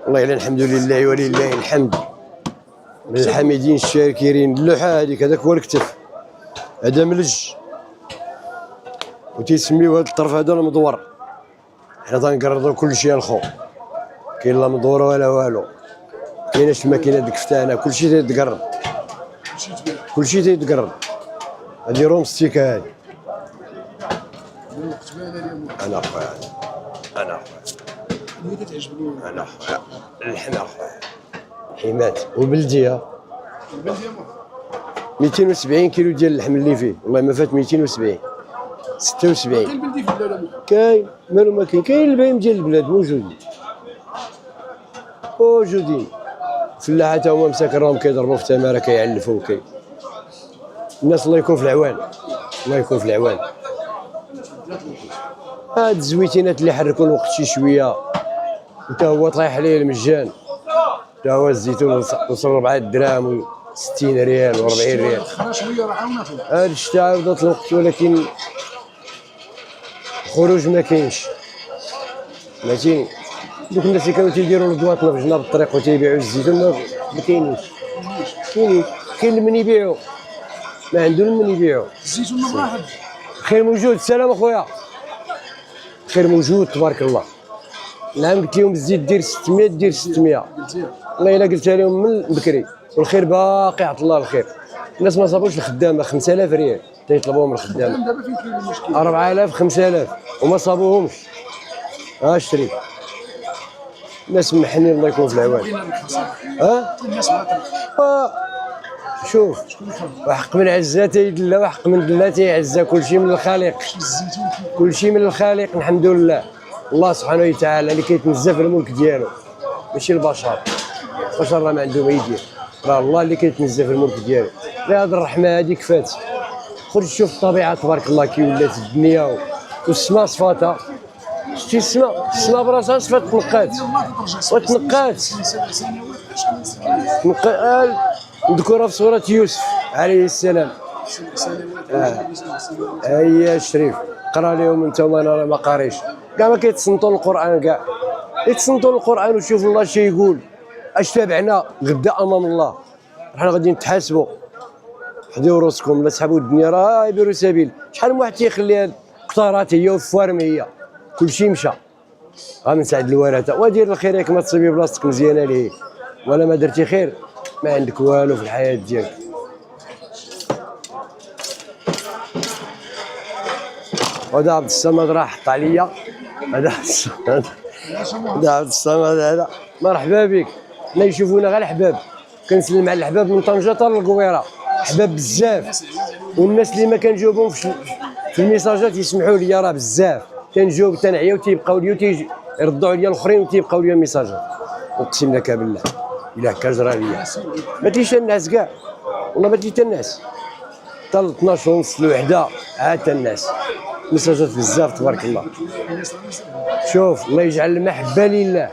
والله الا الحمد لله ولله الحمد، من الحامدين الشاكرين. اللوحه هذيك هذاك هو الكتف، هذا ملج وتيسميو هذا الطرف هذا المدور. حنا تنقرضوا كلشي الخو، كاين لا مدوره ولا والو، كايناش الماكينه ديك فتانه، كلشي تيتقرب، كلشي تيتقرب. هادي روم ستيكا هادي. انا خويا، انا خويا، انا خويا اللحم اخويا حمات وبلديه. 270 كيلو ديال اللحم اللي فيه، والله ما فات 270 76. كاين بلدي في البلاد؟ كاين مالو ما كاين، كاين الباين ديال البلاد موجودين موجودين. فلاحه تا هما مساكن راهم كيضربوا في التماره كيعلفوا الناس. الله يكون في العوان، الله يكون في العوان. هاد الزويتينات اللي حركوا الوقت شي شويه وتا هو طايح عليه المجان، تا هو الزيتون وصل 4 دراهم و60 ريال و40 ريال. خرا شويه راه عاوناتهم. هاد الشتا عاودت الوقت، ولكن الخروج ما كاينش. فهمتيني؟ دوك الناس اللي كانوا تيديروا الكواطنا في جناب الطريق وتيبيعوا الزيتون ما كاينينش. كاين من يبيعوا، ما عنده من يبيعوا. الزيتون مراحل. خير موجود. السلام اخويا، خير موجود تبارك الله. نعم قلت لهم الزيت دير 600 دير 600. والله الا قلتها لهم من بكري، والخير باقي عطا الله الخير. الناس ما صابوش الخدامه 5000 ريال تيطلبوهم الخدامه. دابا فين كاين المشكل؟ 4000 5000 وما صابوهمش. شري الناس محنين الله يكون في العوان. الناس بغات شوف، وحق من عزا تيدلا وحق من دلا تيعزا. كلشي من الخالق، كلشي من الخالق. الحمد لله الله سبحانه وتعالى اللي كيتنزه في الملك ديالو، ماشي البشر. البشر راه ما عندهم ما يدير، راه الله اللي كيتنزه في الملك ديالو. غير هاد الرحمه هادي كفات. خرج شوف الطبيعه تبارك الله كي ولات الدنيا والسماء صفاتها. شتي السماء براسها صفات تنقات وتنقات. نذكرها في سورة يوسف عليه السلام. هيا الشريف قرا لهم انت وما انا ما قاريش. كاع ما كيتصنتوا القران، كاع يتصنتوا القران وشوفوا الله شي يقول. اش تابعنا غدا امام الله، حنا غادي نتحاسبوا. حدوا راسكم، لا تسحبوا الدنيا راه يبيروا سبيل. شحال من واحد تيخلي قطارات هي وفوارم هي، كلشي مشى. من سعد الورثه ودير الخير ياك ما تصيبي بلاصتك مزيانه ليه، ولا ما درتي خير ما عندك والو في الحياه ديالك. وهذا عبد الصمد راه حط عليا، هذا عبد الصمد هذا مرحبا بك. حنا يشوفونا غير الحباب، كنسلم على الحباب من طنجه حتى للقويره، حباب بزاف. والناس اللي ما كنجاوبهم في الميساجات يسمحوا لي راه بزاف، تنجاوب تنعيا وتيبقاو لي يردوا عليا الاخرين وتيبقاو لي الميساجات. اقسم لك بالله الا هكا جرى ليا ما تيش الناس كاع، والله ما تي الناس حتى 12 ونص الوحده عاد الناس ميساجات بزاف تبارك الله. شوف الله يجعل المحبه لله.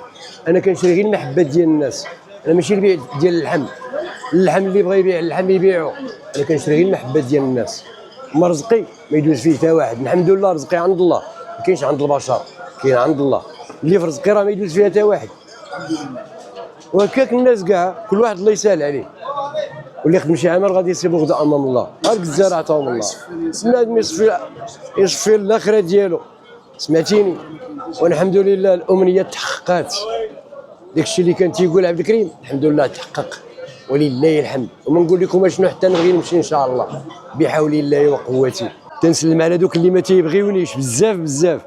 انا كنشري غير المحبه ديال الناس، انا ماشي البيع ديال اللحم. اللحم اللي بغى يبيع اللحم يبيعو، انا كنشري غير المحبه ديال الناس. اما رزقي ما يدوز فيه حتى واحد. الحمد لله رزقي عند الله، ما كاينش عند البشر، كاين عند الله. اللي في رزقي راه ما يدوز فيها حتى واحد. وهكاك الناس كاع كل واحد الله يسهل عليه، واللي يخدم شي عمل غادي يصيبو غدا امام الله. هاك الزرع عطاهم الله، بنادم يصفي الاخره ديالو. سمعتيني؟ والحمد لله الامنيه تحققات. داكشي اللي كان تيقول عبد الكريم الحمد لله تحقق ولله الحمد. وما نقول لكم شنو حتى نبغي نمشي ان شاء الله بحول الله وقوته. تنسلم على دوك اللي ما تيبغيونيش بزاف بزاف،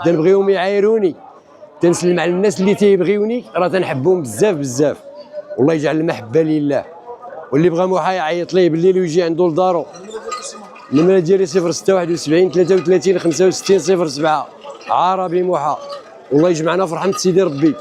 تنبغيهم يعايروني. تنسلم على الناس اللي تيبغيوني راه تنحبهم بزاف بزاف. والله يجعل المحبه لله. واللي بغى موحى يعيط ليه بالليل ويجي عنده لدارو. النمره ديالي 0671 33 65 07 عربي موحى. والله يجمعنا في رحمه سيدي ربي.